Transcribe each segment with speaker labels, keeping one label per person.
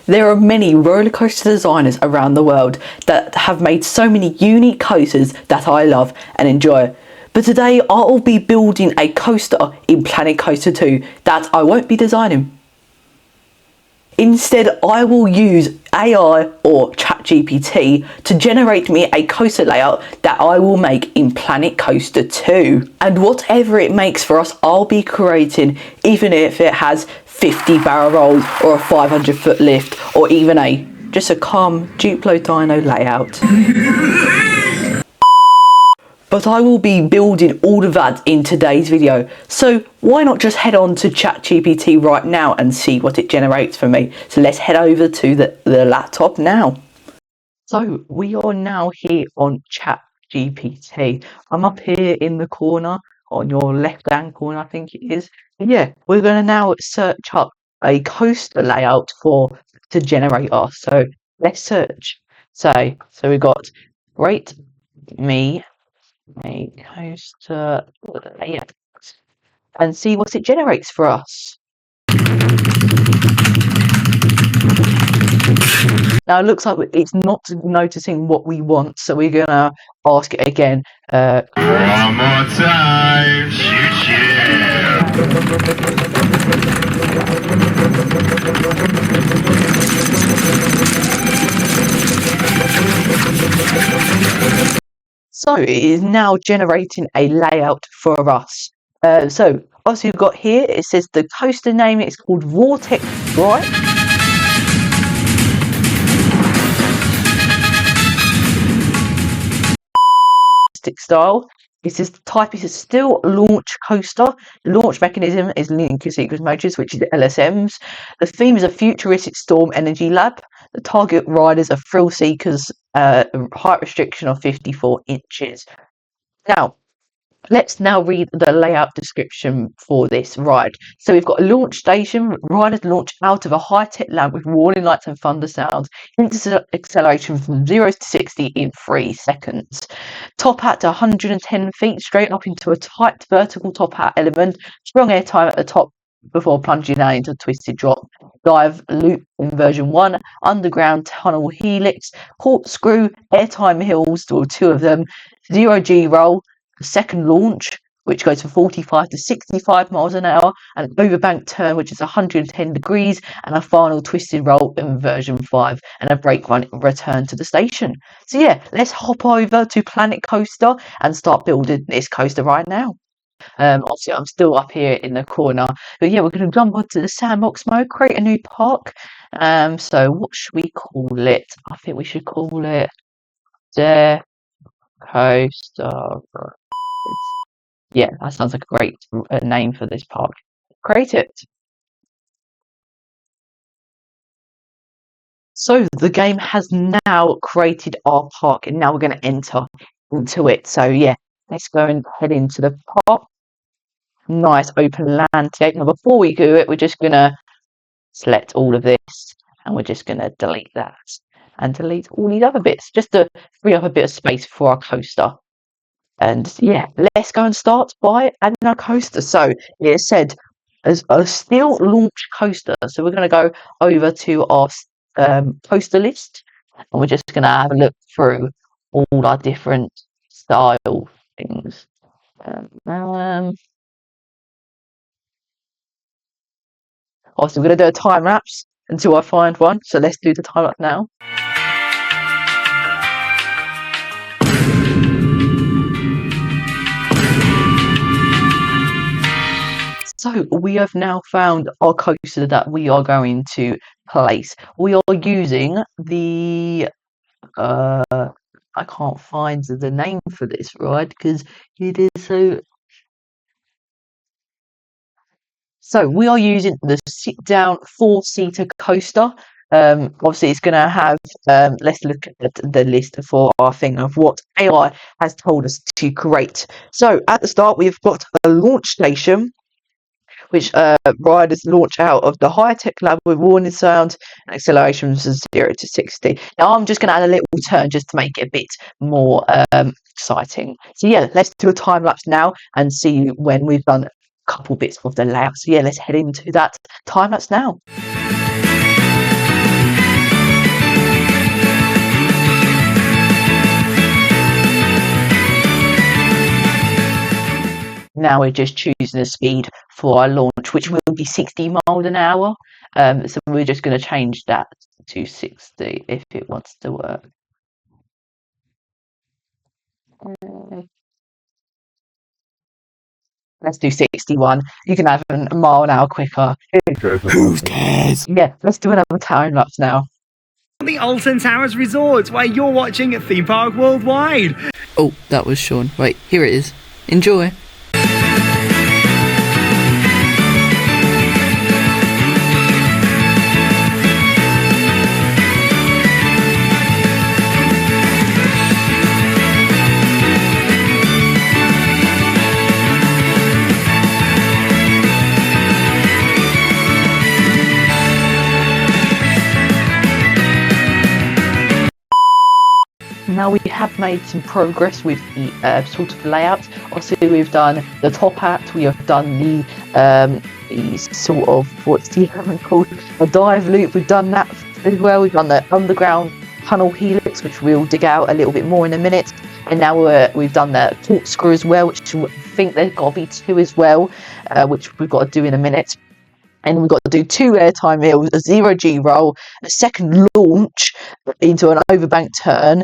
Speaker 1: There are many roller coaster designers around the world that have made so many unique coasters that I love and enjoy. But today I'll be building a coaster in Planet Coaster 2 that I won't be designing. Instead, I will use AI or ChatGPT to generate me a coaster layout that I will make in Planet Coaster 2. And whatever it makes for us, I'll be creating, even if it has 50 barrel rolls or a 500-foot lift or even just a calm Duplo Dino layout. But I will be building all of that in today's video, so why not just head on to ChatGPT right now and see what it generates for me. So let's head over to the laptop now. So we are now here on ChatGPT. I'm up here in the corner, on your left hand corner I think it is. And yeah, we're going to now search up a coaster layout to generate us. So let's search. So we've got rate me a coaster layout and see what it generates for us. Now it looks like it's not noticing what we want, so we're gonna ask it again. One more time, So it is now generating a layout for us. So obviously we've got here, it says the coaster name, it's called Vortex Bright. Style. It says the type is a still launch coaster. The launch mechanism is Lincoln Sequence Motors, which is the LSMs. The theme is a futuristic storm energy lab. The target riders are thrill seekers. Height restriction of 54 inches. Now, let's now read the layout description for this ride. So we've got a launch station. Riders launch out of a high-tech lamp with warning lights and thunder sounds. Instant acceleration from 0 to 60 in 3 seconds. Top hat to 110 feet, straight up into a tight vertical top hat element. Strong air time at the top before plunging down into a twisted drop. Dive loop in version 1. Underground tunnel helix. Corkscrew, airtime hills, or 2 of them. 0G roll. Second launch, which goes from 45 to 65 miles an hour, an overbank turn, which is 110 degrees, and a final twisted roll in version 5, and a brake run return to the station. So yeah, let's hop over to Planet Coaster and start building this coaster right now. Obviously I'm still up here in the corner, but yeah, we're going to jump onto the sandbox mode, create a new park. So what should we call it? I think we should call it the Coaster. Yeah, that sounds like a great name for this park. Create it. So the game has now created our park, and now we're going to enter into it. So yeah, let's go and head into the park. Nice open landscape. Now before we do it, we're just going to select all of this, and we're just going to delete that and delete all these other bits, just to free up a bit of space for our coaster. And yeah, let's go and start by adding our coaster. So it said as a still launch coaster. So we're going to go over to our coaster list, and we're just going to have a look through all our different style things. Also, we're going to do a time lapse until I find one. So let's do the time lapse now. So we have now found our coaster that we are going to place. We are using the I can't find the name for this ride because it is so we are using the sit down 4-seater coaster. Obviously it's going to have let's look at the list for our thing of what AI has told us to create. So at the start we've got a launch station, which riders launch out of the high-tech lab with warning sounds and acceleration from 0 to 60. Now I'm just going to add a little turn just to make it a bit more exciting. So yeah, let's do a time lapse now and see when we've done a couple bits of the layout. So yeah, let's head into that time lapse now. now we're just choosing a speed for our launch, which will be 60 miles an hour. So we're just going to change that to 60 if it wants to work. Let's do 61. You can have a mile an hour quicker.
Speaker 2: Who cares?
Speaker 1: Yeah, let's do another time lapse now.
Speaker 3: The Alton Towers Resort, where you're watching at Theme Park Worldwide.
Speaker 2: Oh, that was Sean. Wait, here it is. Enjoy.
Speaker 1: Now we have made some progress with the sort of layouts. Obviously, we've done the top hat. We have done the sort of, what's the element called, a dive loop. We've done that as well. We've done the underground tunnel helix, which we'll dig out a little bit more in a minute. And now we've done the corkscrew as well, which I think there's got to be 2 as well, which we've got to do in a minute. And we've got to do 2 airtime hills, a 0G roll, a second launch into an overbank turn,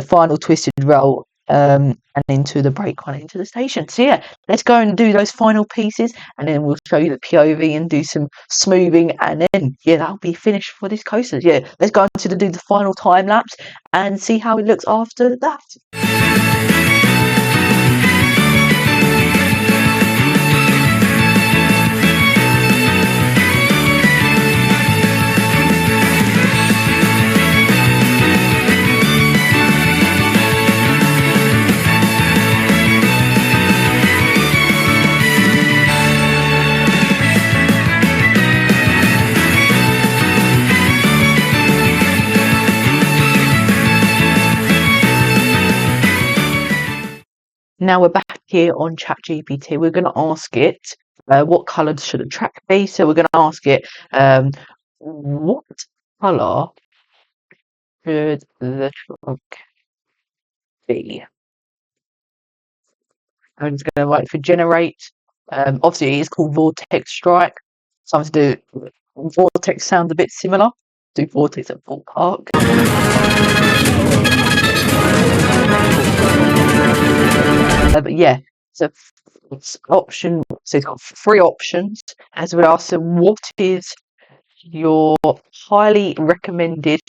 Speaker 1: final twisted roll, and into the brake one into the station. So yeah, let's go and do those final pieces, and then we'll show you the POV and do some smoothing, and then yeah, that'll be finished for this coaster. Yeah, let's go on to do the final time lapse and see how it looks after that. Now we're back here on ChatGPT. We're going to ask it what colour should the track be. So we're going to ask it what colour should the track be. I'm just going to wait for generate. Obviously, it is called Vortex Strike. Sometimes do Vortex sounds a bit similar. Do Vortex at Full Park. But yeah, so it's option. So it's got 3 options. As we ask, so what is your highly recommended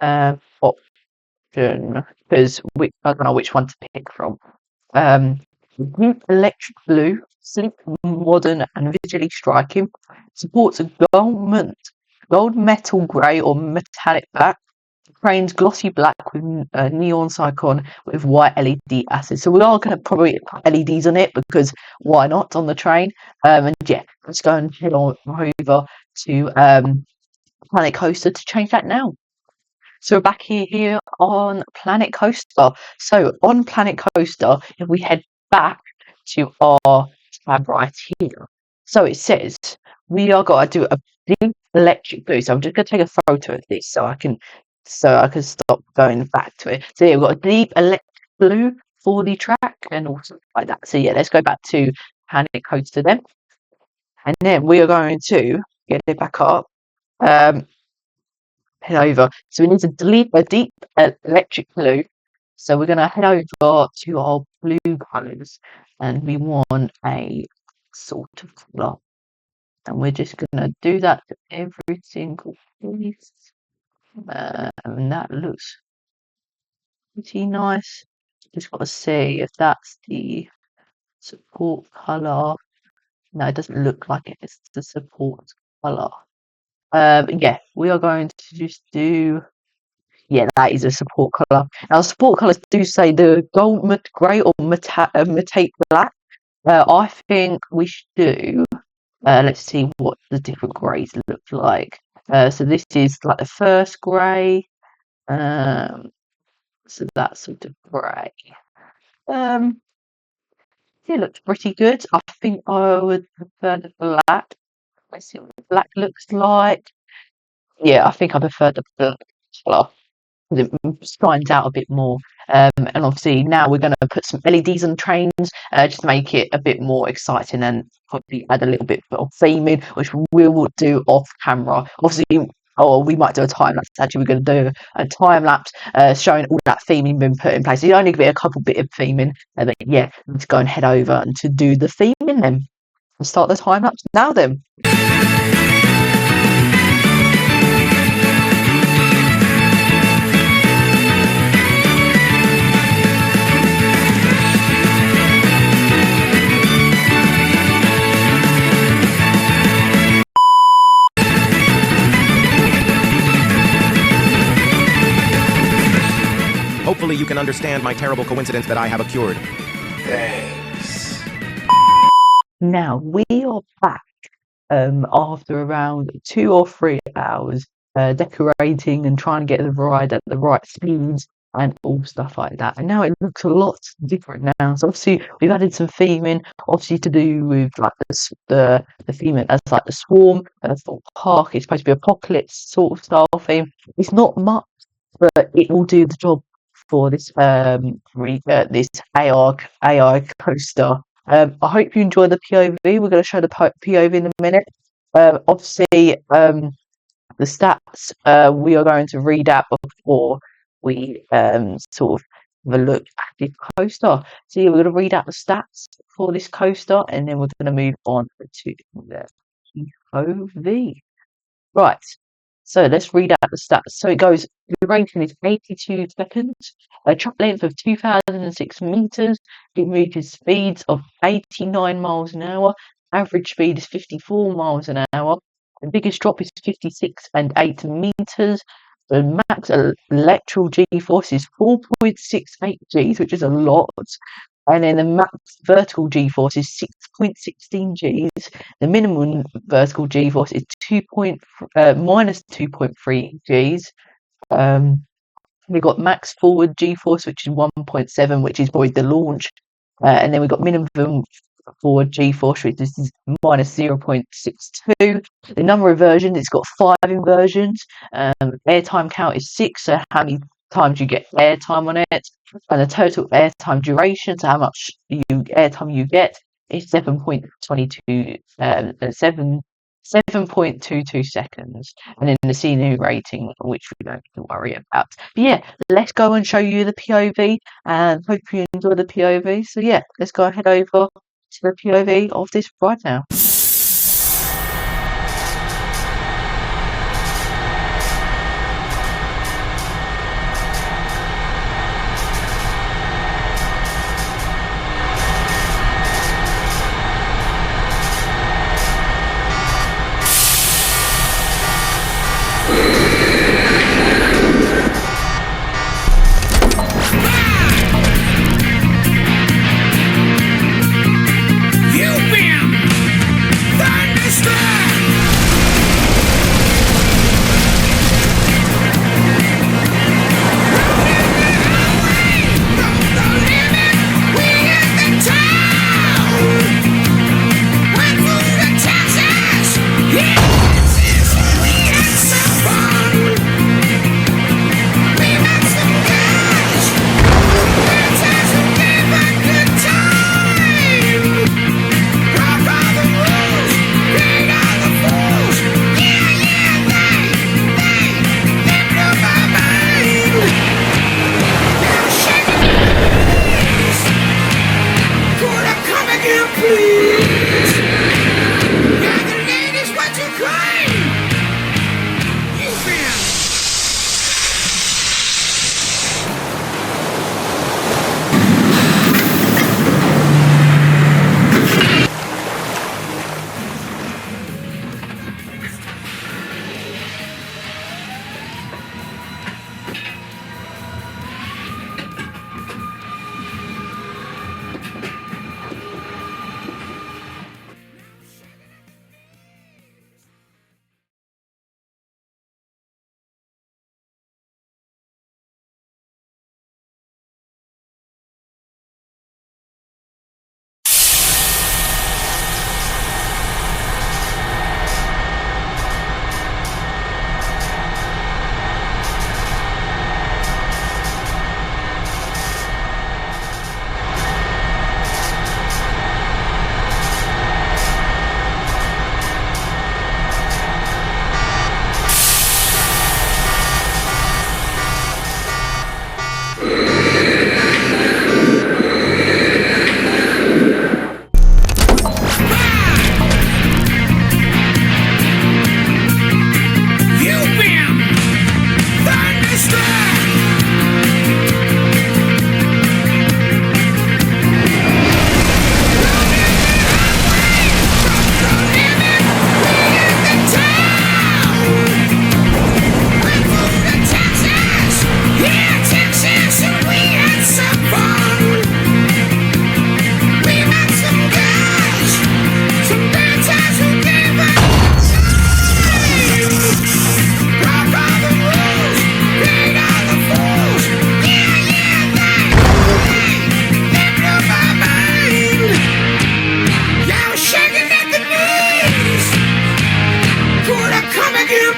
Speaker 1: option? Because I don't know which one to pick from. Deep electric blue, sleek, modern, and visually striking. Supports a gold metal grey or metallic black. Train's glossy black with a neon icon with white LED assets. So we are going to probably put LEDs on it because why not on the train? And yeah, let's go and head on over to Planet Coaster to change that now. So we're back here on Planet Coaster. So on Planet Coaster, if we head back to our tab right here, so it says we are got to do a deep electric blue. So I'm just going to take a photo of this so I can stop going back to it. So yeah, we've got a deep electric blue for the track and also like that. So yeah, let's go back to Planet Coaster then. And then we are going to get it back up. Head over. So we need to delete a deep electric blue. So we're going to head over to our blue colours and we want a sort of colour. And we're just going to do that to every single piece. And that looks pretty nice. Just got to see if that's the support colour. No, it doesn't look like it. It's the support colour. Yeah, we are going to just do. Yeah, that is a support colour. Now, support colours do say the gold grey or metallic black. I think we should do. Let's see what the different greys look like. So this is like the first grey. So that sort of grey. It looks pretty good. I think I would prefer the black. Let's see what the black looks like. Yeah, I think I prefer the black colour. It shines out a bit more. And obviously now we're going to put some LEDs on trains just to make it a bit more exciting and probably add a little bit of theming, which we will do off camera. Obviously, or we might do a time lapse. Actually, we're going to do a time lapse showing all that theming being put in place. It's only going to be a couple bit of theming, but yeah, let's go and head over and to do the theming then. We'll start the time lapse now then.
Speaker 4: Hopefully you can understand my terrible coincidence that I have occurred.
Speaker 1: Now we are back after around 2 or 3 hours decorating and trying to get the ride at the right speeds and all stuff like that. And now it looks a lot different now. So obviously we've added some theming, obviously to do with like the theming as like the swarm, Thorpe Park. It's supposed to be apocalypse sort of style theme. It's not much, but it will do the job for this this AI coaster. I hope you enjoy the POV. We're going to show the POV in a minute. Obviously, the stats we are going to read out before we sort of have a look at this coaster. So yeah, we're going to read out the stats for this coaster, and then we're going to move on to the POV. Right. So let's read out the stats. So it goes, the rating is 82 seconds, a track length of 2,006 meters, it reaches speeds of 89 miles an hour, average speed is 54 miles an hour, the biggest drop is 56.8 meters, the max electrical G-force is 4.68 Gs, which is a lot. And then the max vertical G-force is 6.16 Gs. The minimum vertical G-force is minus 2.3 Gs. We've got max forward G-force, which is 1.7, which is probably the launch. And then we've got minimum forward G-force, which is minus 0.62. The number of versions, it's got 5 inversions. Airtime count is 6, so how many times you get airtime on it, and the total airtime duration, so how much airtime you get, is 7.22 seconds, and then the scenery rating, which we don't have to worry about. But yeah, let's go and show you the POV, and hope you enjoy the POV. So yeah, let's go head over to the POV of this ride now.
Speaker 5: You bam!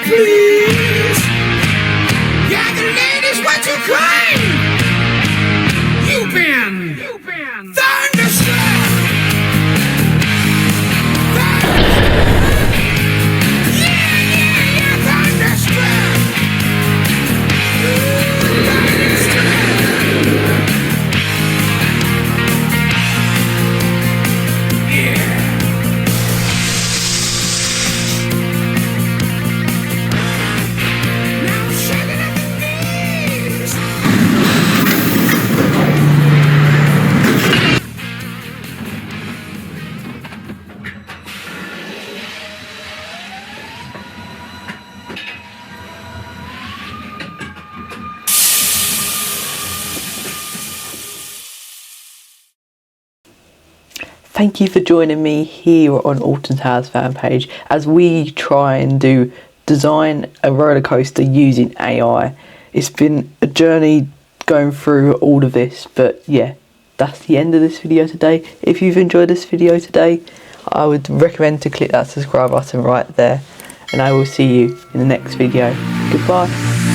Speaker 5: please. Yeah, the ladies what you claim. You've been thunderstruck. Yeah, thunderstruck. Now shaking at the knees.
Speaker 1: Thank you for joining me here on Alton Towers fan page as we try and design a roller coaster using AI. It's been a journey going through all of this, but yeah, that's the end of this video today. If you've enjoyed this video today, I would recommend to click that subscribe button right there, and I will see you in the next video. Goodbye.